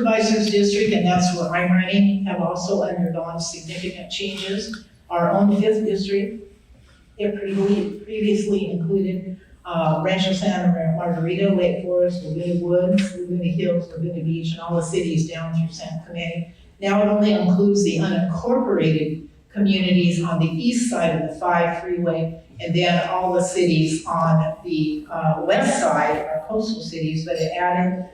Supervisor's district, and that's where I'm running, have also undergone significant changes. Our own 5th district, it previously included Rancho Santa Margarita, Lake Forest, Laguna Woods, Laguna Hills, Laguna Beach, and all the cities down through San Clemente. Now it only includes the unincorporated communities on the east side of the 5 freeway, and then all the cities on the west side are coastal cities, but it added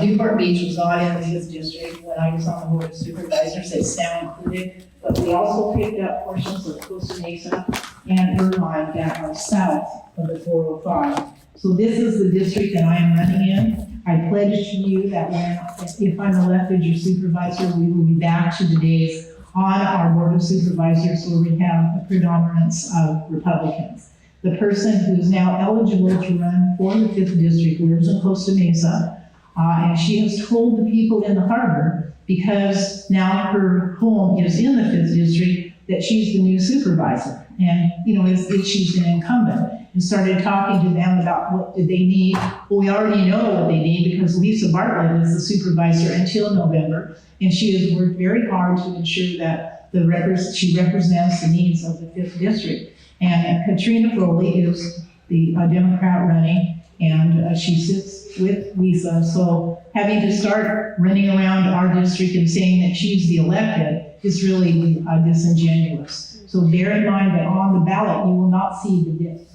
Newport Beach was not in the 5th district when I was on the Board of Supervisors. It's now included, but we also picked up portions of Costa Mesa and Irvine that are south of the 405. So this is the district that I am running in. I pledge to you that if I'm elected your supervisor, we will be back to the days on our Board of Supervisors where we have a predominance of Republicans. The person who is now eligible to run for the 5th district lives in Costa Mesa, and she has told the people in the harbor, because now her home is in the 5th district, that she's the new supervisor. And, you know, she's an incumbent, and started talking to them about what did they need. Well, we already know what they need because Lisa Bartlett is the supervisor until November, and she has worked very hard to ensure that she represents the needs of the 5th district. And Katrina Foley is the Democrat running, and she sits with Lisa. So having to start running around our district and saying that she's the elected is really disingenuous. So bear in mind that on the ballot, you will not see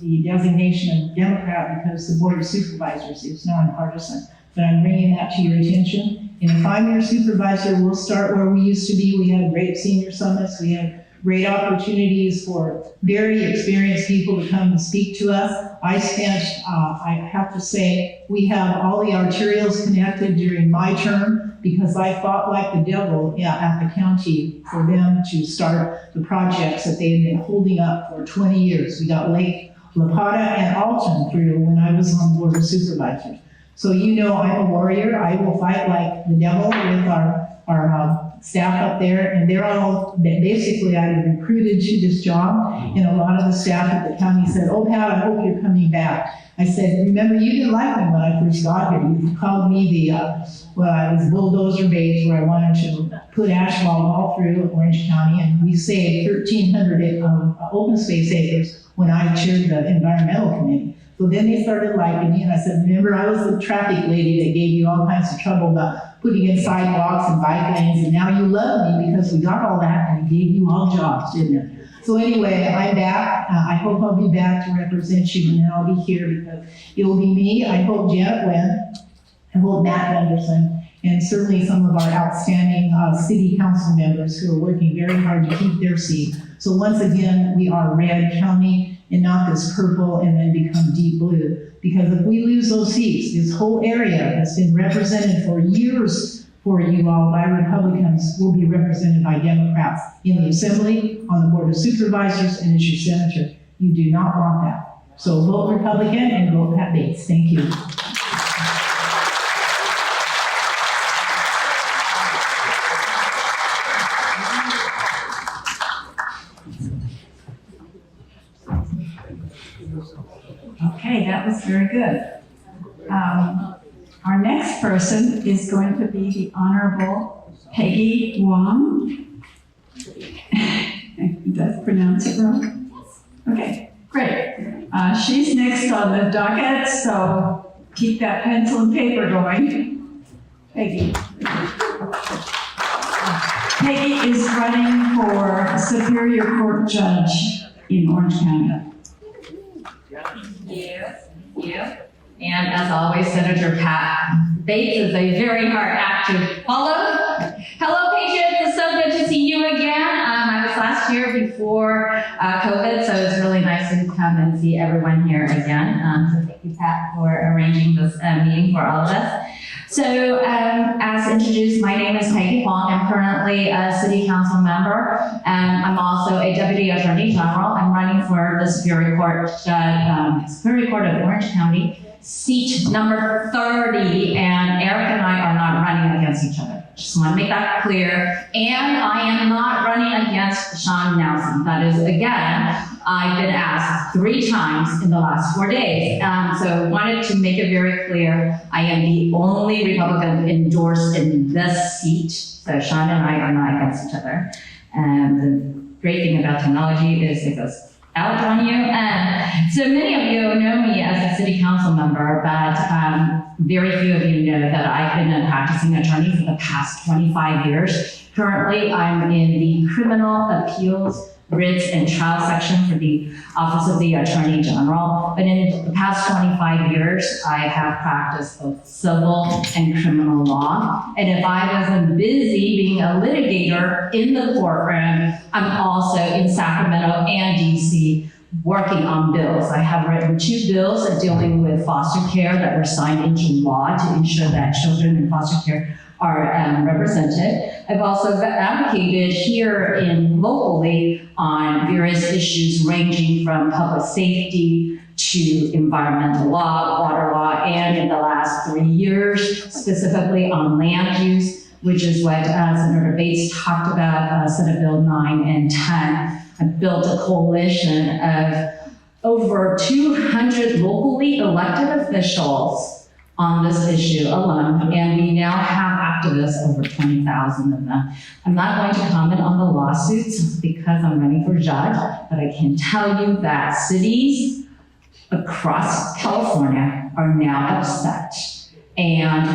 the designation of Democrat because the Board of Supervisors is nonpartisan. But I'm bringing that to your attention. And if I'm your supervisor, we'll start where we used to be. We had great senior summits. We had great opportunities for very experienced people to come and speak to us. I have to say, we have all the arterials connected during my term because I fought like the devil at the county for them to start the projects that they had been holding up for 20 years. We got Lake La Plata and Alton through when I was on the Board of Supervisors. So you know I'm a warrior. I will fight like the devil with our staff up there, and they're all basically I recruited to this job, and a lot of the staff at the county said, "Oh Pat, I hope you're coming back." I said, "Remember, you didn't like me when I first got here. You called me I was bulldozer bait where I wanted to put asphalt all through Orange County, and we saved 1,300 open space acres when I chaired the environmental committee." So then they started liking me, and I said, "Remember, I was the traffic lady that gave you all kinds of trouble about putting in sidewalks and bike lanes, and now you love me because we got all that and we gave you all jobs, didn't it?" So anyway, I'm back. I hope I'll be back to represent you, and then I'll be here because it will be me. I hope Janet Wynn, I hope Matt Anderson, and certainly some of our outstanding city council members who are working very hard to keep their seat. So once again, we are red county and not this purple and then become deep blue. Because if we lose those seats, this whole area that's been represented for years for you all by Republicans will be represented by Democrats in the Assembly, on the Board of Supervisors, and as your senator. You do not want that. So vote Republican and vote Pat Bates. Thank you. Okay, that was very good. Our next person is going to be the Honorable Peggy HWANG. Did I pronounce it wrong? Okay, great. She's next on the docket, so keep that pencil and paper going. Peggy. Peggy is running for Superior Court Judge in Orange County. You. And as always, Senator Pat Bates is a very hard act to follow. Hello, Patriots. It's so good to see you again. I was last year before COVID, so it's really nice to come and see everyone here again. So thank you, Pat, for arranging this meeting for all of us. So as introduced, my name is Peggy HWANG. I'm currently a city council member, and I'm also a deputy attorney general. I'm running for the Superior Court of Orange County. seat number 30, and Eric and I are not running against each other. Just want to make that clear. And I am not running against Sean Nelson. That is, again, I've been asked 3 times in the last 4 days. So wanted to make it very clear, I am the only Republican endorsed in this seat. So Sean and I are not against each other. And the great thing about technology is it goes out on you. So many of you know me as a city council member, but very few of you know that I've been a practicing attorney for the past 25 years. Currently, I'm in the criminal appeals, writs, and trial section for the Office of the Attorney General. But in the past 25 years, I have practiced both civil and criminal law. And if I wasn't busy being a litigator in the courtroom, I'm also in Sacramento and DC working on bills. I have written 2 bills dealing with foster care that were signed into law to ensure that children in foster care are represented. I've also advocated here in locally on various issues ranging from public safety to environmental law, water law, and in the last 3 years, specifically on land use, which is what Senator Bates talked about, Senate Bill 9 and 10. I've built a coalition of over 200 locally elected officials on this issue alone, and we now have activists, over 20,000 of them. I'm not going to comment on the lawsuits because I'm running for judge, but I can tell you that cities across California are now upset. And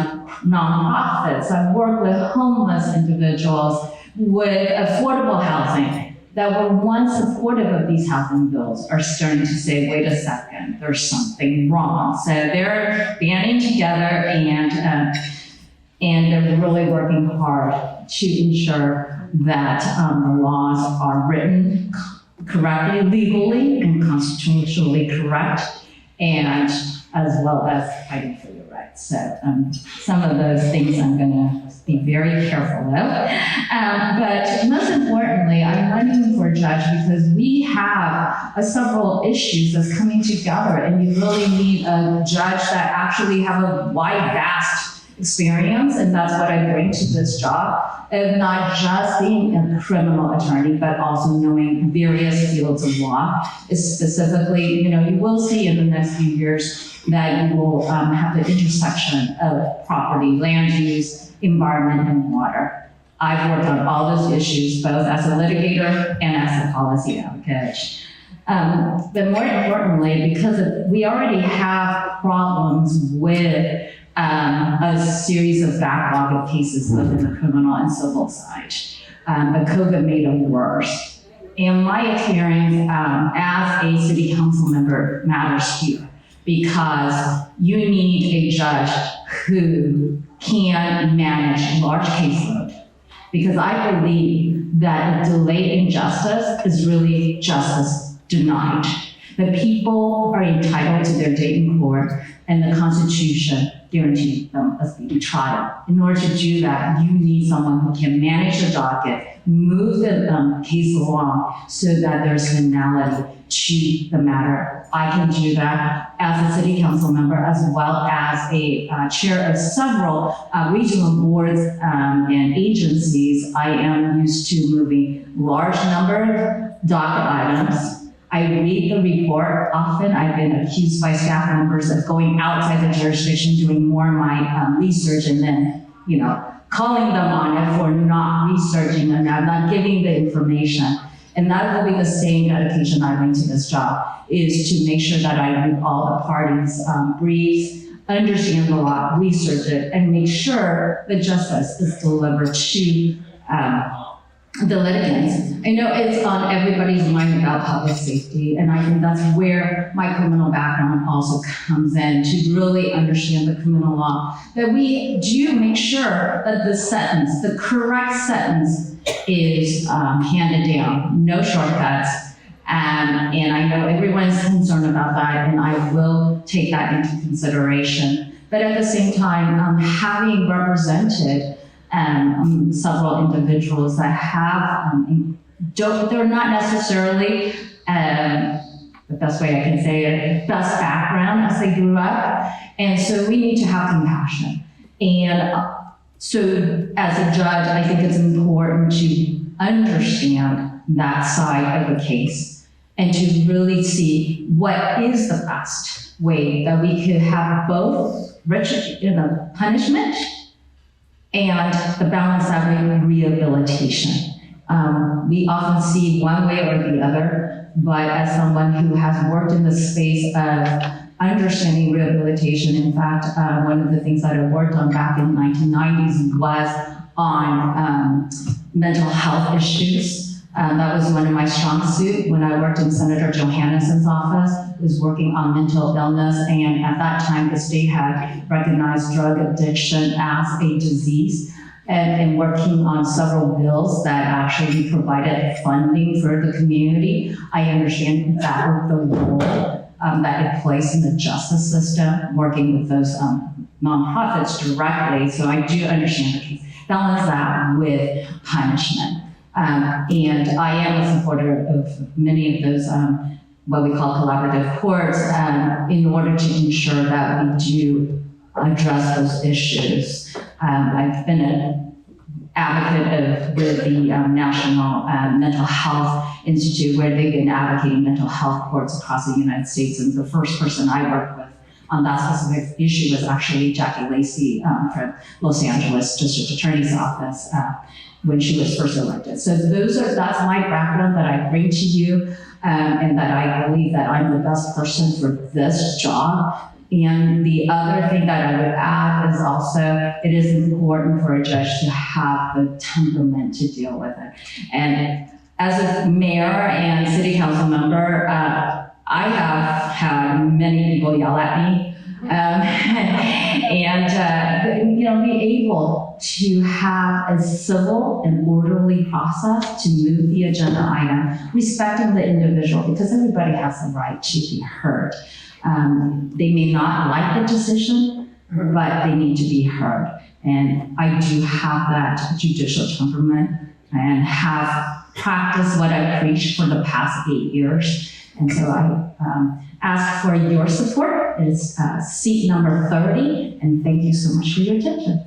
nonprofits, I've worked with homeless individuals with affordable housing that were once supportive of these housing bills are starting to say, wait a second, there's something wrong. So they're banding together and they're really working hard to ensure that the laws are written correctly, legally, and constitutionally correct, and as well as fighting for your rights. So some of those things I'm gonna be very careful of. But most importantly, I'm running for judge because we have several issues that's coming together, and you really need a judge that actually have a wide, vast experience, and that's what I bring to this job, of not just being a criminal attorney, but also knowing various fields of law. Specifically, you will see in the next few years that you will have the intersection of property, land use, environment, and water. I've worked on all those issues, both as a litigator and as a policy advocate. But more importantly, because we already have problems with a series of backlog of cases both in the criminal and civil side. But COVID made it worse. And my experience as a city council member matters here, because you need a judge who can manage large caseload. Because I believe that a delay in justice is really justice denied. The people are entitled to their day in court, and the Constitution guarantees them a speedy trial. In order to do that, you need someone who can manage the docket, move the case along so that there's finality to the matter. I can do that as a city council member, as well as a chair of several regional boards and agencies. I am used to moving large number of docket items. I read the report. Often I've been accused by staff members of going outside the jurisdiction, doing more of my research, and then, calling them on it for not researching and not giving the information. And that will be the same dedication I bring to this job, is to make sure that I read all the parties' briefs, understand the law, research it, and make sure that justice is delivered to the litigants. I know it's on everybody's mind about public safety, and I think that's where my criminal background also comes in, to really understand the criminal law, that we do make sure that the sentence, the correct sentence, is handed down, no shortcuts. And I know everyone's concerned about that, and I will take that into consideration. But at the same time, having represented several individuals that have, they're not necessarily the best way I can say it, best background as they grew up. And so we need to have compassion. And so as a judge, I think it's important to understand that side of the case and to really see what is the best way that we could have both punishment and the balance of rehabilitation. We often see one way or the other, but as someone who has worked in the space of understanding rehabilitation, in fact, one of the things that I worked on back in the 1990s was on mental health issues. That was one of my strong suits when I worked in Senator Johanneson's office, was working on mental illness, and at that time the state had recognized drug addiction as a disease, and working on several bills that actually provided funding for the community. I understand that was the role that it plays in the justice system, working with those nonprofits directly, so I do understand the case. Balance that with punishment. And I am a supporter of many of those what we call collaborative courts in order to ensure that we do address those issues. I've been an advocate with the National Mental Health Institute, where they've been advocating mental health courts across the United States, and the first person I worked with on that specific issue was actually Jackie Lacey from Los Angeles District Attorney's Office when she was first elected. So that's my background that I bring to you, and that I believe that I'm the best person for this job. And the other thing that I would add is also, it is important for a judge to have the temperament to deal with it. And as a mayor and city council member, I have had many people yell at me, and be able to have a civil and orderly process to move the agenda item, respecting the individual, because everybody has the right to be heard. They may not like the decision, but they need to be heard. And I do have that judicial temperament and have practiced what I preached for the past 8 years. And so I ask for your support. It's seat number 30, and thank you so much for your attention.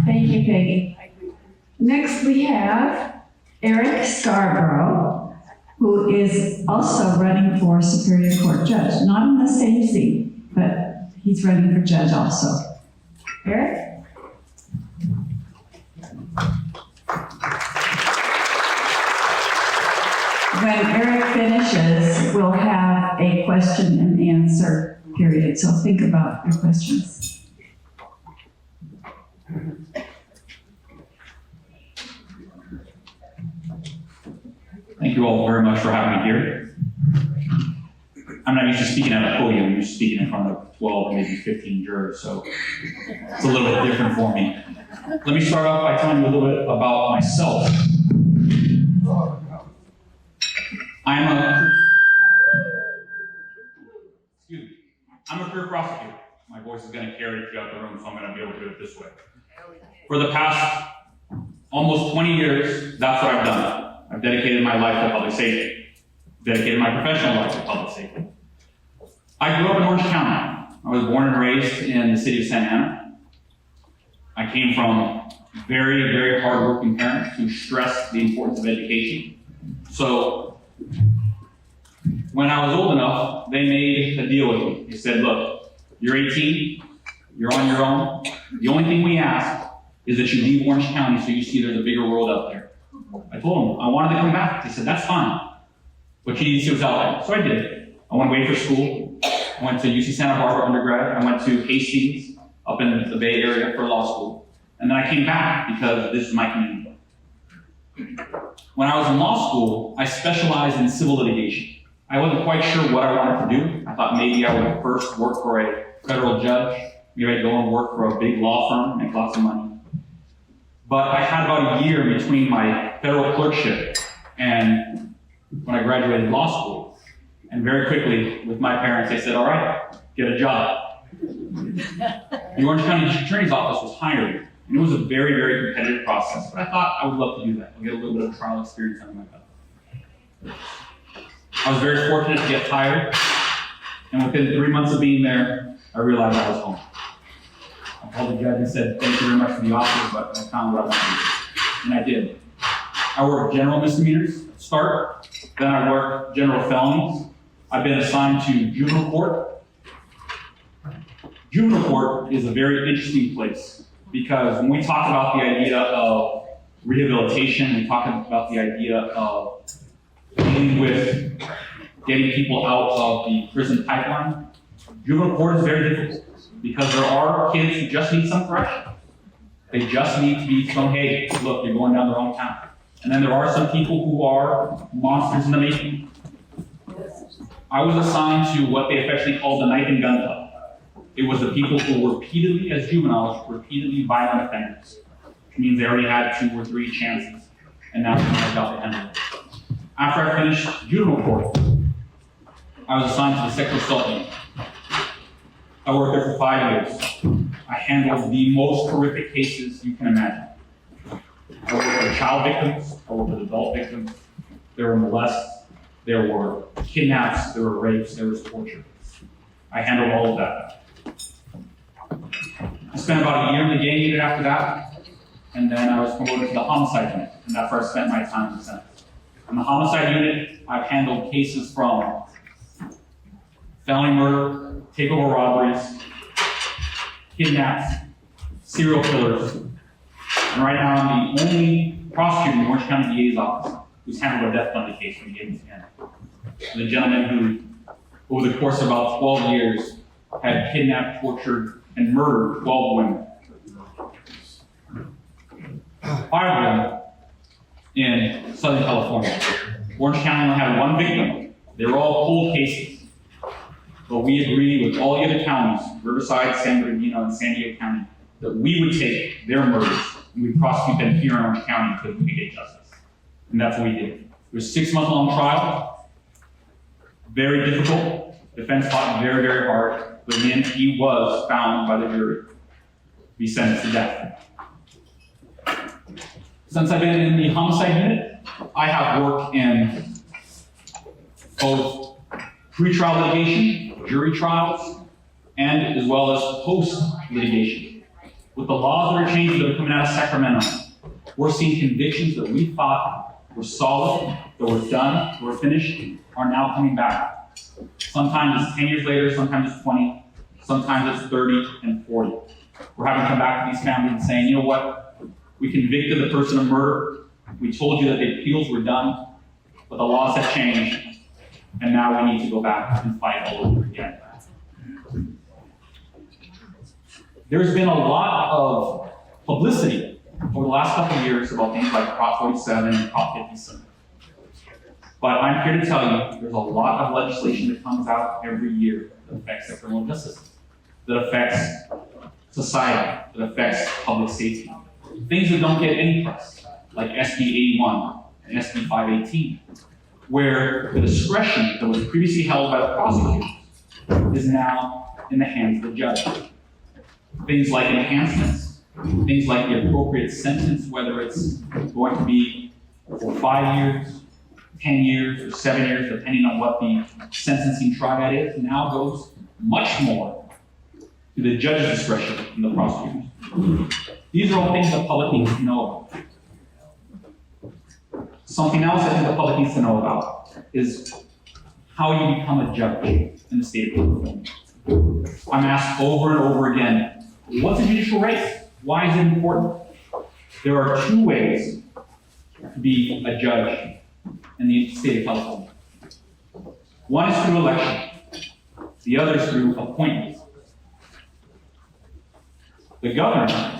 Thank you, Peggy. Next, we have Eric Scarborough, who is also running for Superior Court Judge. Not in the same seat, but he's running for judge also. Eric? When Eric finishes, we'll have a question and answer period, so think about your questions. Thank you all very much for having me here. I'm not used to speaking at a podium, I'm used to speaking in front of 12, maybe 15 jurors, so it's a little bit different for me. Let me start off by telling you a little bit about myself. I'm a career prosecutor. My voice is going to carry it throughout the room, so I'm going to be able to do it this way. For the past almost 20 years, that's what I've done. I've dedicated my life to public safety, dedicated my professional life to public safety. I grew up in Orange County. I was born and raised in the city of Santa Ana. I came from very, very hardworking parents who stressed the importance of education. So when I was old enough, they made a deal with me. They said, look, you're 18, you're on your own. The only thing we ask is that you leave Orange County so you see there's a bigger world out there. I told them I wanted to come back. They said, that's fine, but you need to see what's out there. So I did. I went away for school. I went to UC Santa Barbara undergrad. I went to Hastings up in the Bay Area for law school. And then I came back because this is my community. When I was in law school, I specialized in civil litigation. I wasn't quite sure what I wanted to do. I thought maybe I would first work for a federal judge. Maybe I'd go and work for a big law firm, make lots of money. But I had about a year between my federal clerkship and when I graduated law school. And very quickly, with my parents, they said, all right, get a job. The Orange County District Attorney's Office was hiring And it was a very, very competitive process, but I thought I would love to do that. I'll get a little bit of trial experience under my belt. I was very fortunate to get hired, and within 3 months of being there, I realized I was home. I called the judge and said, thank you very much for the offer, but I found what I wanted. And I did. I worked general misdemeanors at start, then I worked general felonies. I've been assigned to juvenile court. Juvenile court is a very interesting place because when we talk about the idea of rehabilitation, we talk about the idea of dealing with getting people out of the prison pipeline. Juvenile court is very difficult because there are kids who just need some correction. They just need to be shown, hey, look, you're going down the wrong path. And then there are some people who are monsters in the making. I was assigned to what they affectionately called the knife and gun club. It was the people who were repeatedly, as juveniles, repeatedly violent offenders. Which means they already had 2 or 3 chances, and now I got the handle. After I finished juvenile court, I was assigned to the sexual assault unit. I worked there for 5 years. I handled the most horrific cases you can imagine. I worked with child victims, I worked with adult victims. There were molests, there were kidnaps, there were rapes, there was torture. I handled all of that. I spent about a year in the gang unit after that, and then I was promoted to the homicide unit, and that's where I spent my time in the Senate. In the homicide unit, I've handled cases from felony murder, takeover robberies, kidnaps, serial killers, and right now I'm the only prosecutor in the Orange County DA's office who's handled a death penalty case when he gave me his hand. The gentleman who, over the course of about 12 years, had kidnapped, tortured, and murdered 12 women. 5 of them in Southern California. Orange County only had 1 victim. They were all cold cases. But we agreed with all the other counties, Riverside, San Bernardino, and San Diego County, that we would take their murders and we'd prosecute them here in Orange County until we could get justice. And that's what we did. It was a 6-month-long trial. Very difficult. Defense fought very, very hard. But in the end, he was found by the jury to be sentenced to death. Since I've been in the homicide unit, I have worked in both pre-trial litigation, jury trials, and as well as post-litigation. With the laws that are changing that are coming out of Sacramento, we're seeing convictions that we thought were solid, that were done, that were finished, are now coming back. Sometimes it's 10 years later, sometimes it's 20, sometimes it's 30 and 40. We're having to come back to these families and saying, you know what, we convicted the person of murder, we told you that the appeals were done, but the laws have changed, and now we need to go back and fight all over again. There's been a lot of publicity over the last couple of years about things like Prop 47 and Prop 57. But I'm here to tell you, there's a lot of legislation that comes out every year that affects the criminal justice system, that affects society, that affects public safety. Things that don't get any press, like SB 81 and SB 518, where the discretion that was previously held by the prosecutors is now in the hands of the judge. Things like enhancements, things like the appropriate sentence, whether it's going to be for 5 years, 10 years, or 7 years, depending on what the sentencing triad is, now goes much more to the judge's discretion than the prosecutors. These are all things the public needs to know about. Something else I think the public needs to know about is how you become a judge in the state of California. I'm asked over and over again, what's a judicial race? Why is it important? There are 2 ways to be a judge in the state of California. One is through election. The other is through appointments. The governor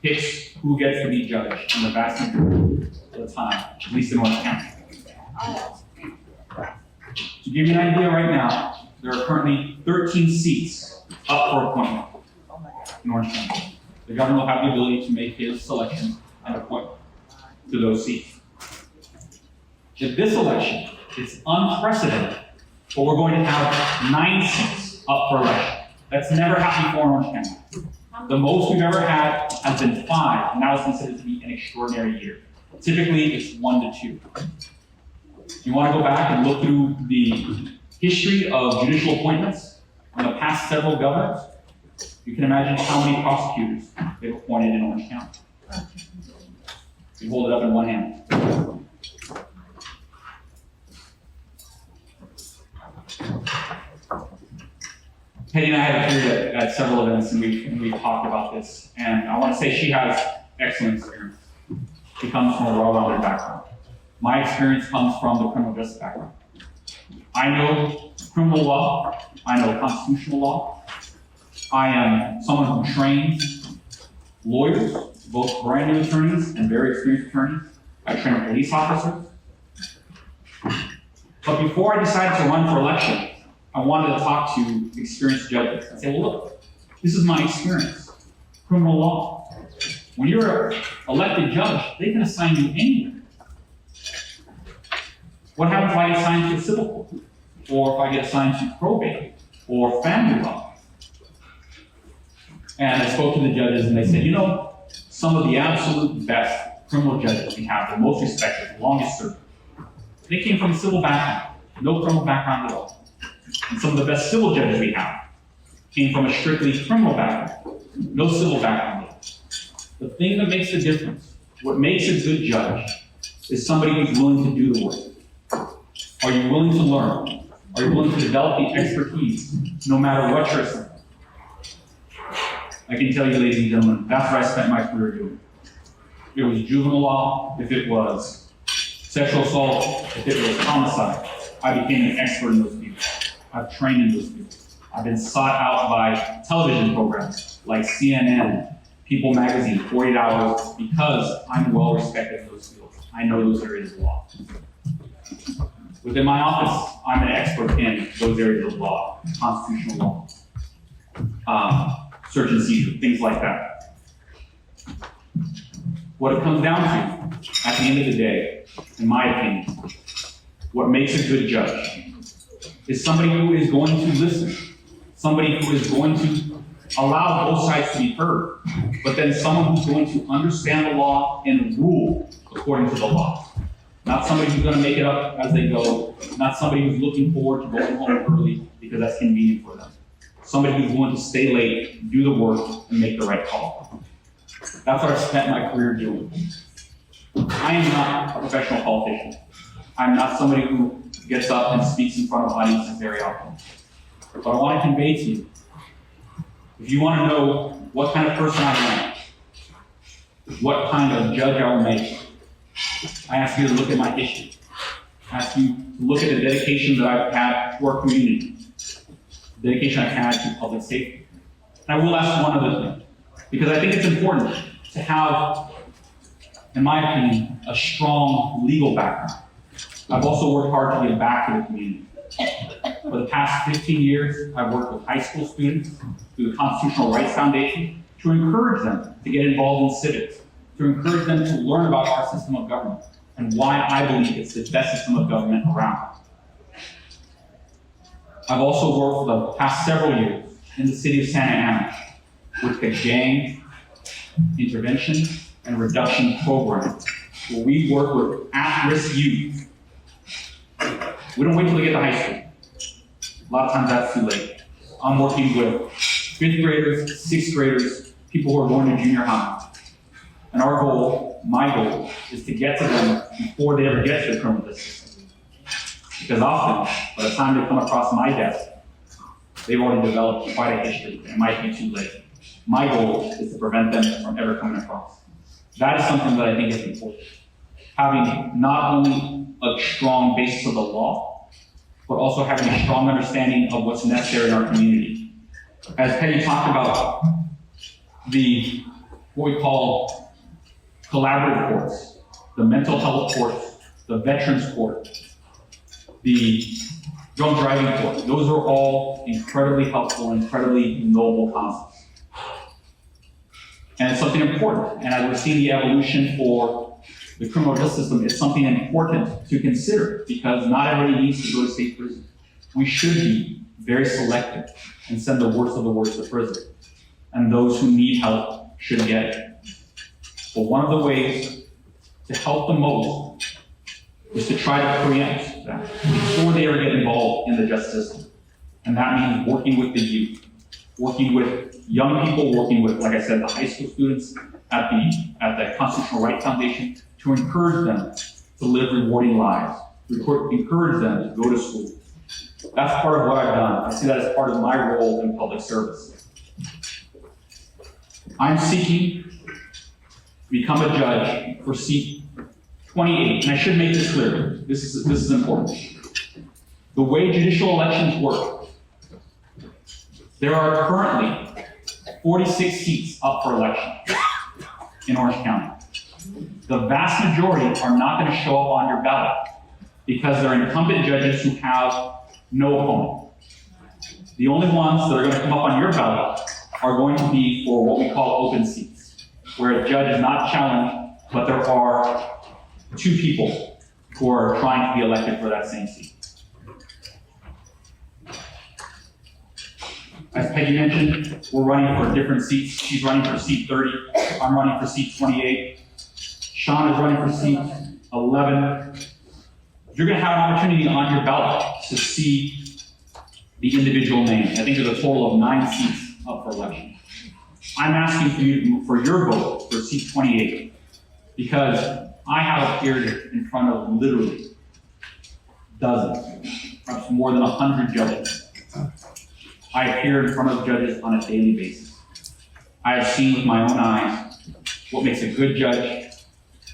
picks who gets to be judge in the vast majority of the time, at least in Orange County. To give you an idea right now, there are currently 13 seats up for appointment in Orange County. The governor will have the ability to make his selection and appointment to those seats. In this election, it's unprecedented, but we're going to have 9 seats up for election. That's never happened before in Orange County. The most we've ever had has been 5, and that was considered to be an extraordinary year. Typically, it's 1 to 2. You want to go back and look through the history of judicial appointments in the past several governors. You can imagine how many prosecutors they've appointed in Orange County. You hold it up in one hand. Peggy and I had appeared at several events, and we've talked about this. And I want to say she has excellent experience. She comes from a well-rounded background. My experience comes from the criminal justice background. I know criminal law. I know constitutional law. I am someone who trains lawyers, both brand new attorneys and very experienced attorneys. I train police officers. But before I decided to run for election, I wanted to talk to experienced judges and say, well, look, this is my experience. Criminal law. When you're an elected judge, they can assign you anywhere. What happens if I get assigned to a civil court? Or if I get assigned to probate or family law? And I spoke to the judges and they said, you know, some of the absolute best criminal judges we have, the most respected, the longest serving, they came from a civil background, no criminal background at all. And some of the best civil judges we have came from a strictly criminal background, no civil background at all. The thing that makes the difference, what makes a good judge, is somebody who's willing to do the work. Are you willing to learn? Are you willing to develop the expertise, no matter what you're assigned? I can tell you, ladies and gentlemen, that's what I spent my career doing. If it was juvenile law, if it was sexual assault, if it was homicide, I became an expert in those fields. I've trained in those fields. I've been sought out by television programs like CNN, People Magazine, 48 Hours, because I'm well respected in those fields. I know those areas of law. Within my office, I'm an expert in those areas of law, constitutional law, search and seizure, things like that. What it comes down to, at the end of the day, in my opinion, what makes a good judge is somebody who is going to listen, somebody who is going to allow both sides to be heard, but then someone who's going to understand the law and rule according to the law. Not somebody who's going to make it up as they go, not somebody who's looking forward to going home early because that's convenient for them. Somebody who's willing to stay late, do the work, and make the right call. That's what I've spent my career doing. I am not a professional politician. I'm not somebody who gets up and speaks in front of audiences very often. But I want to convey to you, if you want to know what kind of person I am, what kind of judge I will make, I ask you to look at my history. I ask you to look at the dedication that I've had to our community, the dedication I've had to public safety. And I will ask one other thing, because I think it's important to have, in my opinion, a strong legal background. I've also worked hard to give back to the community. For the past 15 years, I've worked with high school students through the Constitutional Rights Foundation to encourage them to get involved in civics, to encourage them to learn about our system of government and why I believe it's the best system of government around. I've also worked for the past several years in the city of Santa Ana with the gang intervention and reduction program, where we work with at-risk youth. We don't wait till they get to high school. A lot of times that's too late. I'm working with 5th graders, 6th graders, people who are going to junior high. And our goal, my goal, is to get to them before they ever get to the criminal justice system. Because often, by the time they come across my desk, they've already developed quite a history, and it might be too late. My goal is to prevent them from ever coming across. That is something that I think is important. Having not only a strong basis of the law, but also having a strong understanding of what's necessary in our community. As Peggy talked about, what we call collaborative courts, the mental health courts, the veterans court, the drunk driving court, those are all incredibly helpful, incredibly noble concepts. And it's something important. And as we're seeing the evolution for the criminal justice system, it's something important to consider because not everybody needs to go to state prison. We should be very selective and send the worst of the worst to prison. and those who need help should get it. But one of the ways to help the most is to try to preempt that before they ever get involved in the justice system. And that means working with the youth, working with young people, working with, like I said, the high school students at the Constitutional Rights Foundation to encourage them to live rewarding lives, encourage them to go to school. That's part of what I've done. I see that as part of my role in public service. I'm seeking to become a judge for seat 28, and I should make this clear. This is important. The way judicial elections work, there are currently 46 seats up for election in Orange County. The vast majority are not going to show up on your ballot because they're incumbent judges who have no opponent. The only ones that are going to come up on your ballot are going to be for what we call open seats, where a judge is not challenged, but there are two people who are trying to be elected for that same seat. As Peggy mentioned, we're running for different seats. She's running for seat 30. I'm running for seat 28. Sean is running for seat 11. You're going to have an opportunity on your ballot to see the individual names. I think there's a total of 9 seats up for election. I'm asking for your vote for seat 28 because I have appeared in front of literally dozens, perhaps more than 100 judges. I appear in front of judges on a daily basis. I have seen with my own eyes what makes a good judge,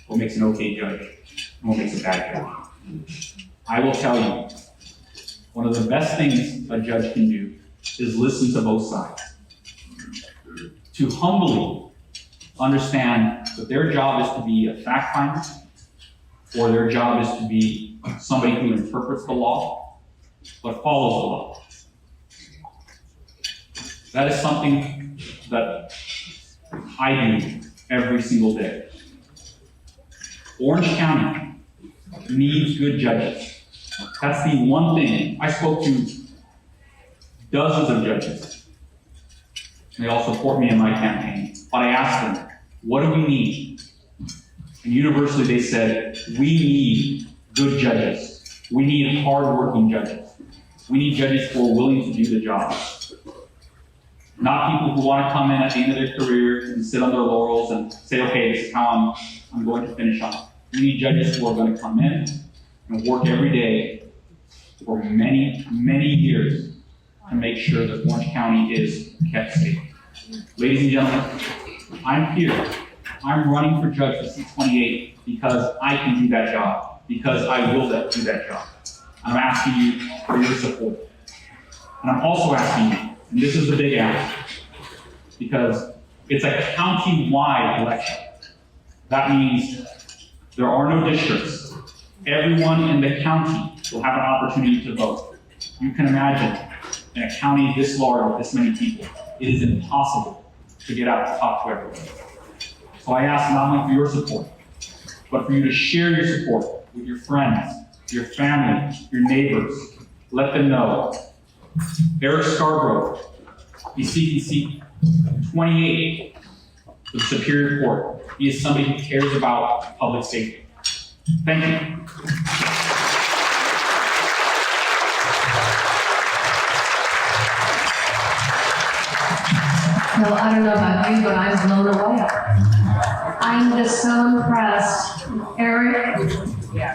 what makes an okay judge, and what makes a bad judge. I will tell you, one of the best things a judge can do is listen to both sides. To humbly understand that their job is to be a fact finder, or their job is to be somebody who interprets the law, but follows the law. That is something that I do every single day. Orange County needs good judges. That's the one thing. I spoke to dozens of judges. They all support me in my campaign. But I asked them, what do we need? And universally they said, we need good judges. We need hard-working judges. We need judges who are willing to do the job. Not people who want to come in at the end of their career and sit on their laurels and say, okay, this is how I'm going to finish on. We need judges who are going to come in and work every day for many, many years to make sure that Orange County is kept safe. Ladies and gentlemen, I'm here. I'm running for judge for seat 28 because I can do that job, because I will do that job. I'm asking you for your support. And I'm also asking you, and this is the big ask, because it's a county-wide election. That means there are no districts. Everyone in the county will have an opportunity to vote. You can imagine, in a county this large with this many people, it is impossible to get out to talk to everyone. So I ask not only for your support, but for you to share your support with your friends, your family, your neighbors. Let them know. Eric Scarborough, he's seeking seat 28 for the Superior Court. He is somebody who cares about public safety. Thank you. Well, I don't know about you, but I'm blown away. I'm just so impressed. Eric,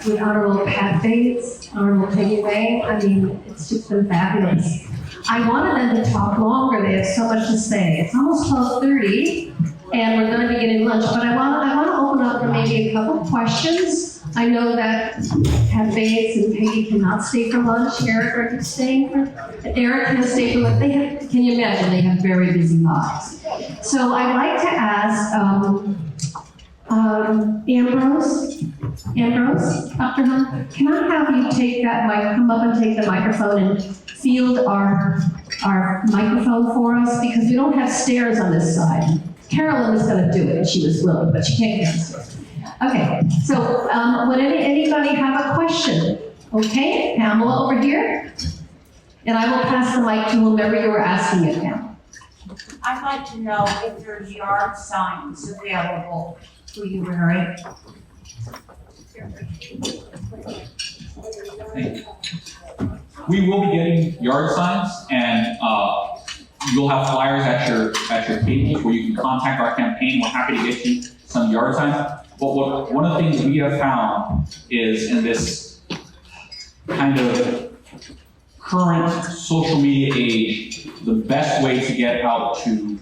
with Honorable Pat Bates, Honorable Peggy Bay, I mean, it's just been fabulous. I wanted them to talk longer. They have so much to say. It's almost 12:30, and we're going to be getting lunch, but I want to open up for maybe a couple questions. I know that Pat Bates and Peggy cannot stay for lunch. Eric can stay for lunch. Can you imagine? They have very busy lives. So I'd like to ask Ambrose, Dr. Hunt, can I have you take that come up and take the microphone and field our microphone for us, because we don't have stairs on this side. Carolyn is going to do it if she was willing, but she can't get upstairs. Okay, so would anybody have a question? Okay, Pamela over here. And I will pass the mic to whomever you were asking it, Pamela. I'd like to know if there's yard signs available for you, Mary. We will be getting yard signs, and you'll have flyers at your tables where you can contact our campaign. We're happy to get you some yard signs. But one of the things we have found is in this kind of current social media age, the best way to get out to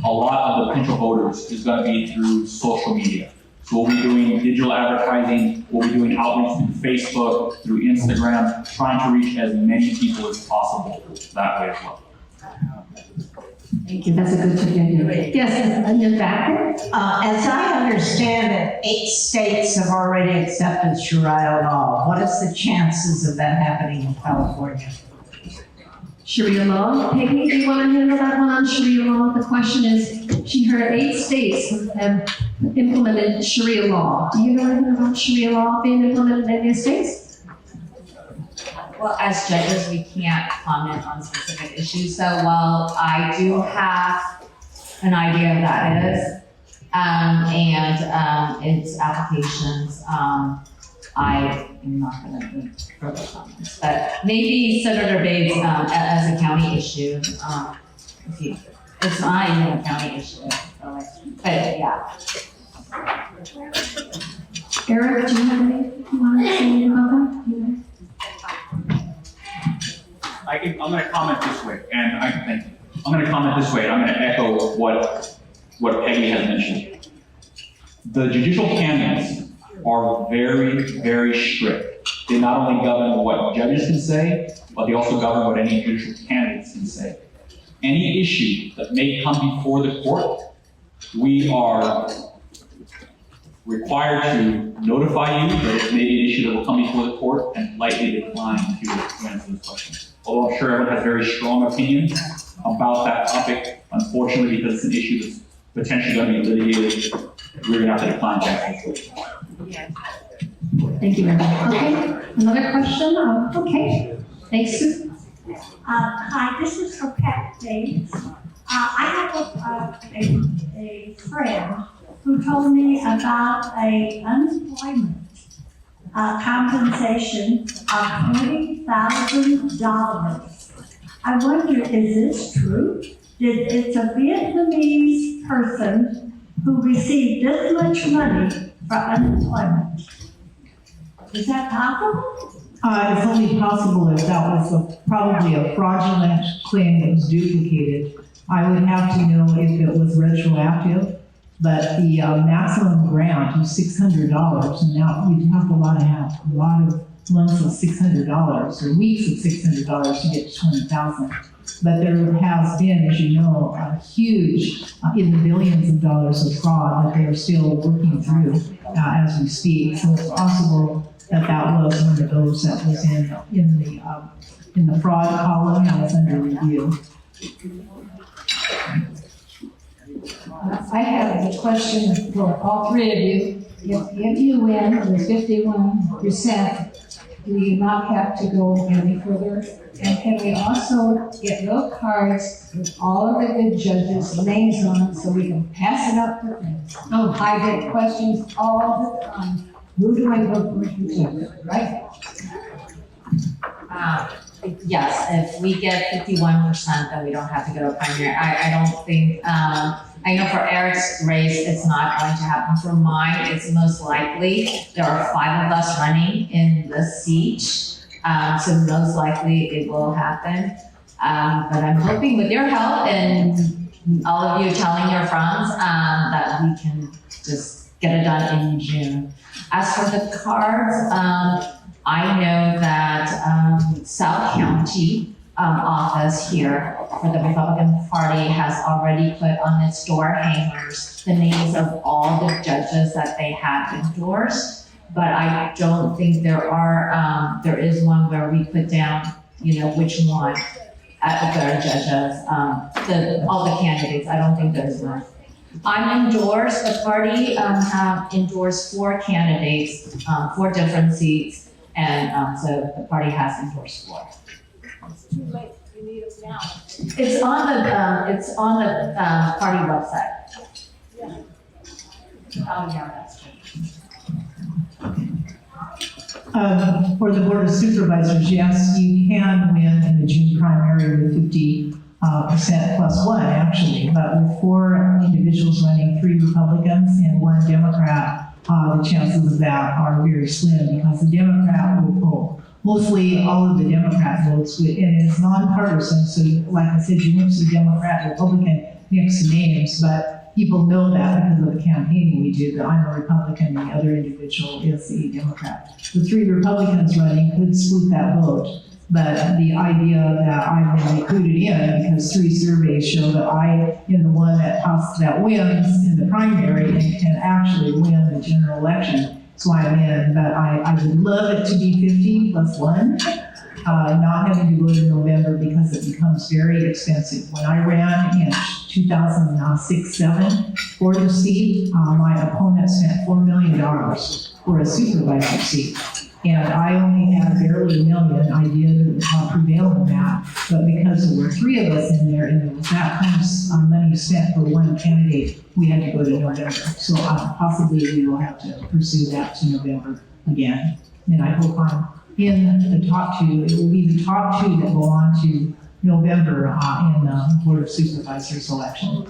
a lot of the potential voters is going to be through social media. So we'll be doing digital advertising, we'll be doing outreach through Facebook, through Instagram, trying to reach as many people as possible that way as well. Thank you, that's a good suggestion. Yes, in the back. As I understand it, 8 states have already accepted Sharia law. What is the chances of that happening in California? Sharia law. Peggy, do you want to handle that one on Sharia law? The question is, she heard 8 states have implemented Sharia law. Do you know anything about Sharia law being implemented in any states? Well, as judges, we can't comment on specific issues, so while I do have an idea of that is, and its applications, I am not gonna make further comments, but maybe Senator Bates, as a county issue, it's not even a county issue, so but yeah. Eric, do you have anything you want to say about that? I'm going to comment this way, and I'm going to comment this way, and I'm going to echo what Peggy has mentioned. The judicial canons are very, very strict. They not only govern what judges can say, but they also govern what any judicial candidates can say. Any issue that may come before the court, we are required to notify you that it may be an issue that will come before the court and likely decline to answer this question. Although I'm sure everyone has very strong opinions about that topic, unfortunately, because it's an issue that's potentially going to be litigated, we're going to have to decline to answer this. Thank you very much. Okay, another question? Okay, thanks, Sue. Hi, this is for Pat Bates. I have a friend who told me about a unemployment compensation of $20,000. I wonder, is this true? It's a Vietnamese person who received this much money for unemployment. Is that possible? It's only possible if that was probably a fraudulent claim that was duplicated. I would have to know if it was retroactive, but the maximum grant was $600, and now you'd have to have a lot of months of $600 or weeks of $600 to get to $20,000. But there has been, as you know, a huge, in the billions of dollars of fraud that they are still working through as we speak. So it's possible that that was one of those that was in the fraud column that was under review. I have a question for all 3 of you. If you win with 51%, do you not have to go any further? And can we also get little cards with all of the good judges' names on it so we can pass it up to them? Oh, I get questions all the time. Who do I vote for? Right? Yes, if we get 51%, then we don't have to go to a primary. I don't think, I know for Eric's race, it's not going to happen. For mine, it's most likely. There are 5 of us running in the seat, so most likely it will happen. But I'm hoping with your help and all of you telling your friends that we can just get it done in June. As for the cards, I know that South County office here for the Republican Party has already put on its door hangers the names of all the judges that they have endorsed. But I don't think there is one where we put down, which one at the judges, all the candidates. I don't think there's one. I'm endorsed, the party have endorsed 4 candidates, 4 different seats. And so the party has endorsed 4. It's too late. You need a It's on the party website. Oh, yeah, that's true. For the Board of Supervisors, yes, you can win in the June primary with 50% plus one, actually. But with 4 individuals running, 3 Republicans and 1 Democrat, the chances of that are very slim because the Democrat will pull mostly all of the Democrat votes, and it's nonpartisan. So, like I said, you mix the Democrat, Republican, mix the names, but people know that because of the campaigning we do, that I'm a Republican and the other individual is a Democrat. The 3 Republicans running could split that vote, but the idea that I've been recruited in because 3 surveys show that I am the one that wins in the primary and can actually win the general election. So I'm in, but I would love it to be 50 plus 1. Not having to go to November because it becomes very expensive. When I ran in 2006-07 for the seat, my opponent spent $4 million for a supervisor seat. And I only had barely $1 million. I did prevail in that. But because there were 3 of us in there and there was that kind of money spent for 1 candidate, we had to go to November. So possibly we will have to pursue that to November again. And I hope I'm in the top 2. It will be the top 2 that go on to November in the Board of Supervisors election.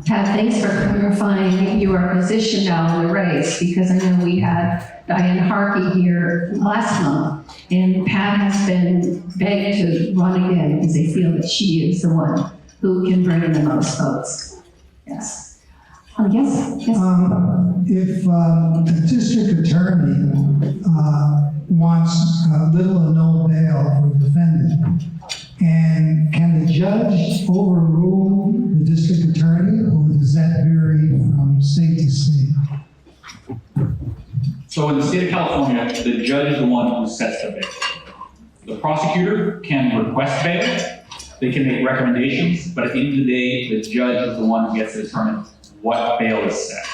Pat, thanks for clarifying your position now in the race, because I know we had Diane Harkey here last month, and Pat has been begged to run again because they feel that she is the one who can bring in the most votes. Yes. Yes. If the district attorney wants little or no bail for the defendant, and can the judge overrule the district attorney, or does that vary from state to state? So in the state of California, the judge is the one who sets the bail. The prosecutor can request bail, they can make recommendations, but at the end of the day, the judge is the one who gets to determine what bail is set.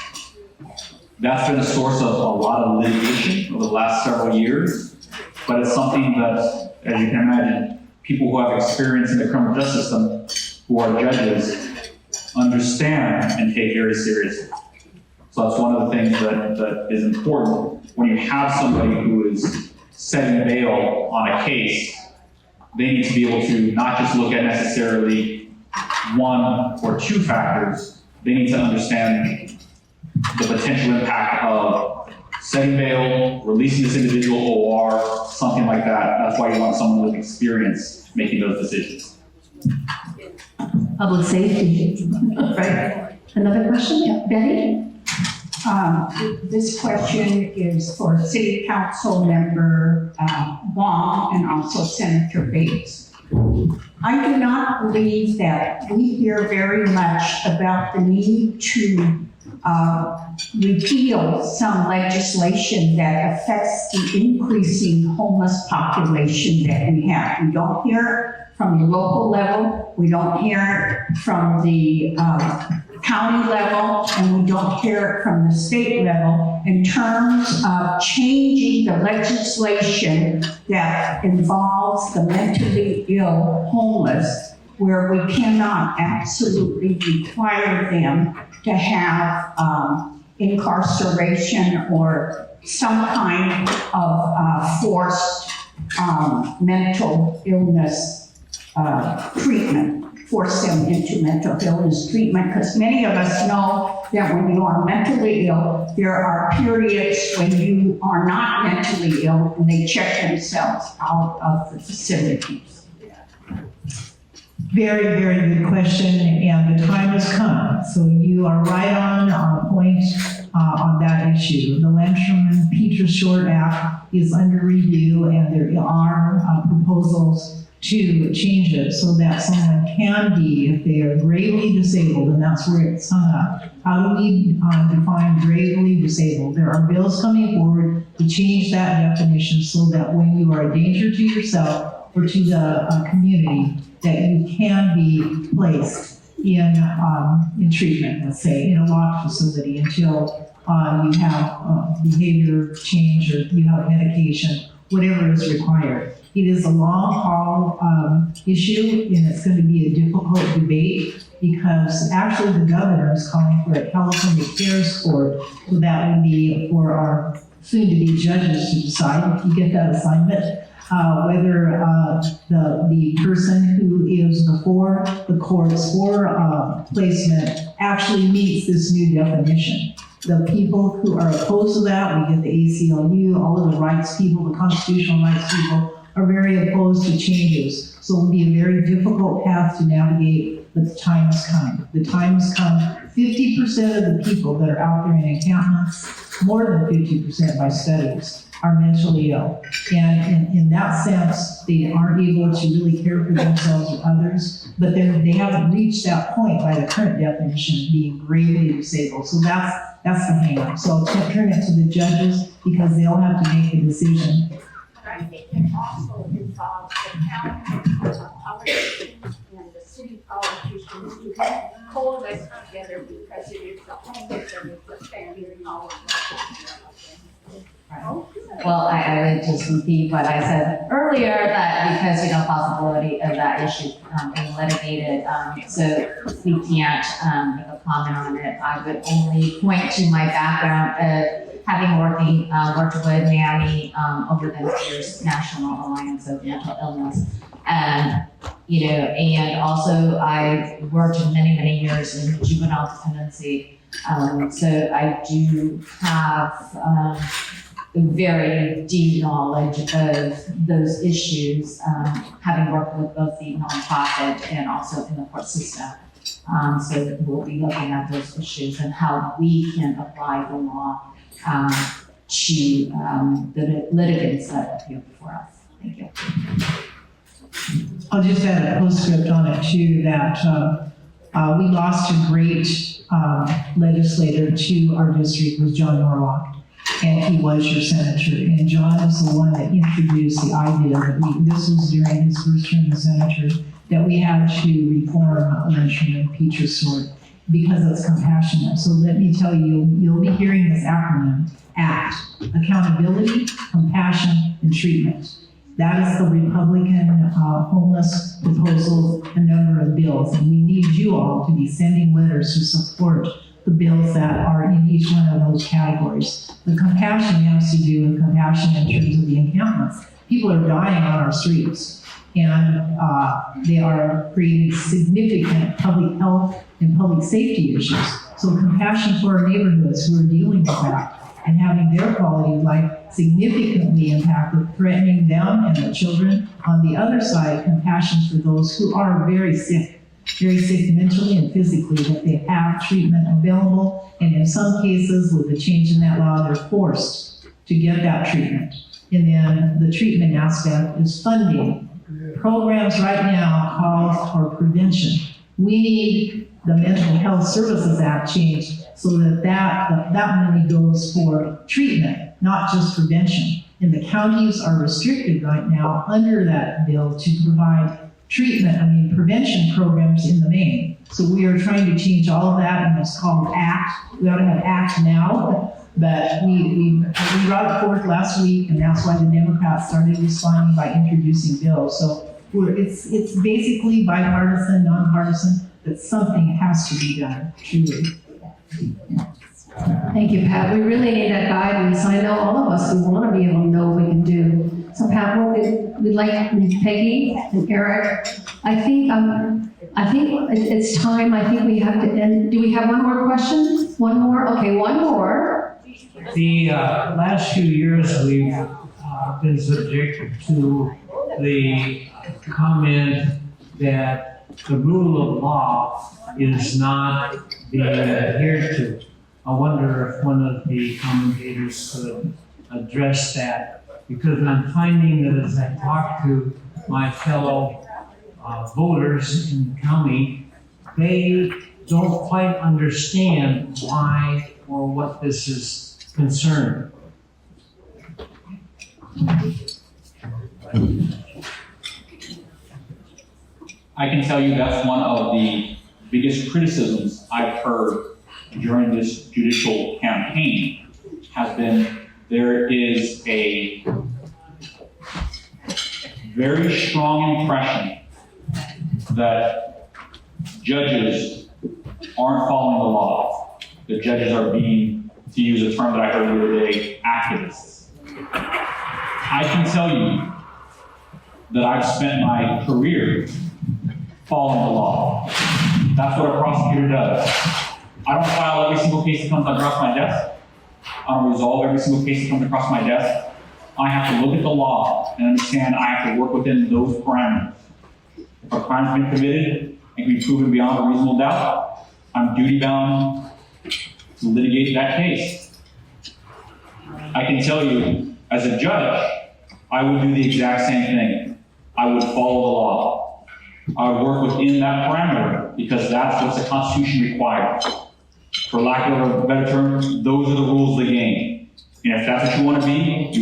That's been a source of a lot of litigation over the last several years, but it's something that, as you can imagine, people who have experience in the criminal justice system, who are judges, understand and take very seriously. So that's one of the things that is important. When you have somebody who is setting bail on a case, they need to be able to not just look at necessarily 1 or 2 factors, they need to understand the potential impact of setting bail, releasing this individual OR, something like that. That's why you want someone with experience making those decisions. Public safety, right? Another question? Yeah. Betty? This question is for City Council member Wong and also Senator Bates. I do not believe that we hear very much about the need to repeal some legislation that affects the increasing homeless population that we have. We don't hear it from the local level, we don't hear it from the county level, and we don't hear it from the state level in terms of changing the legislation that involves the mentally ill homeless, where we cannot absolutely require them to have incarceration or some kind of forced mental illness treatment, force them into mental illness treatment, because many of us know that when you are mentally ill, there are periods when you are not mentally ill and they check themselves out of the facilities. Very, very good question, and the time has come. So you are right on point on that issue. The Landstrom-Peters Short Act is under review, and there are proposals to change it so that someone can be, if they are gravely disabled, and that's where it's hung up. How do we define gravely disabled? There are bills coming forward to change that definition so that when you are a danger to yourself or to the community, that you can be placed in treatment, let's say, in a locked facility until you have behavior change or you have medication, whatever is required. It is a long haul issue, and it's going to be a difficult debate because actually the governor is calling for a California Cares Court, so that would be for our soon-to-be judges to decide, if you get that assignment, whether the person who is before the courts for placement actually meets this new definition. The people who are opposed to that, we get the ACLU, all of the rights people, the constitutional rights people, are very opposed to changes. So it will be a very difficult path to navigate, but the time has come. The time has come. 50% of the people that are out there in encampments, more than 50% by studies, are mentally ill. And in that sense, they aren't able to really care for themselves or others, but they haven't reached that point by the current definition of being gravely disabled. So that's the hang-up. So I'll turn it to the judges because they'll have to make a decision. I think it also involves the county politicians and the city politicians to coalesce together because it is the homeless and it's the family and all of that. Well, I would just repeat what I said earlier, that because, possibility of that issue being litigated, so we can't make a comment on it. I would only point to my background of having worked with NAMI over the years, National Alliance of Mental Illness. And also I worked many, many years in juvenile dependency. So I do have very deep knowledge of those issues, having worked with both the nonprofit and also in the court system. So we'll be looking at those issues and how we can apply the law to the litigants that appear before us. Thank you. I'll just add a postscript on it too, that we lost a great legislator to our district, was John Norwalk, and he was your senator. And John is the one that introduced the idea that this was during his first term as senator, that we had to reform lynching and picturesque because it's compassionate. So let me tell you, you'll be hearing this acronym, ACT, accountability, compassion, and treatment. That is the Republican homeless proposal, a number of bills, and we need you all to be sending letters to support the bills that are in each one of those categories. The compassion has to do with compassion in terms of the encampments. People are dying on our streets, and they are creating significant public health and public safety issues. So compassion for our neighborhoods who are dealing with that and having their quality of life significantly impacted, threatening them and their children. On the other side, compassion for those who are very sick mentally and physically, that they have treatment available, and in some cases, with the change in that law, they're forced to get that treatment. And then the treatment aspect is funding. Programs right now call for prevention. We need the Mental Health Services Act changed so that money goes for treatment, not just prevention. And the counties are restricted right now under that bill to provide prevention programs in the main. So we are trying to change all of that, and it's called ACT. We ought to have ACT now, but we brought it forth last week, and that's why the Democrats started responding by introducing bills. So it's basically bipartisan, nonpartisan, but something has to be done, truly. Thank you, Pat. We really need that guidance. I know all of us, we want to be able to know what we can do. So Pat, we'd like Peggy and Eric. I think it's time. I think we have to end. Do we have one more question? One more? Okay, one more. The last few years we've been subjected to the comment that the rule of law is not being adhered to. I wonder if one of the commentators could address that, because I'm finding that as I talk to my fellow voters in the county, they don't quite understand why or what this is concerned. I can tell you that's one of the biggest criticisms I've heard during this judicial campaign has been there is a very strong impression that judges aren't following the law. The judges are being, to use a term that I heard the other day, activists. I can tell you that I've spent my career following the law. That's what a prosecutor does. I don't file every single case that comes across my desk. I don't resolve every single case that comes across my desk. I have to look at the law and understand I have to work within those parameters. If a crime's been committed and can be proven beyond a reasonable doubt, I'm duty bound to litigate that case. I can tell you, as a judge, I would do the exact same thing. I would follow the law. I would work within that parameter because that's what the Constitution requires. For lack of a better term, those are the rules of the game. And if that's what you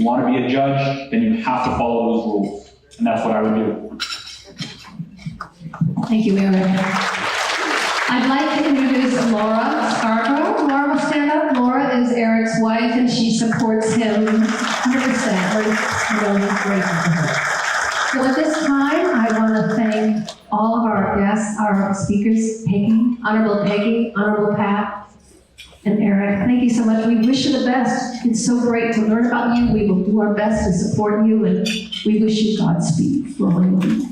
want to be a judge, then you have to follow those rules. And that's what I would do. Thank you, Eric. I'd like to introduce Laura Scarborough. Laura will stand up. Laura is Eric's wife, and she supports him 100%. We're really grateful to her. So at this time, I want to thank all of our guests, our speakers, Peggy, Honorable Peggy, Honorable Pat, and Eric. Thank you so much. We wish you the best. It's so great to learn about you. We will do our best to support you, and we wish you Godspeed for all you do.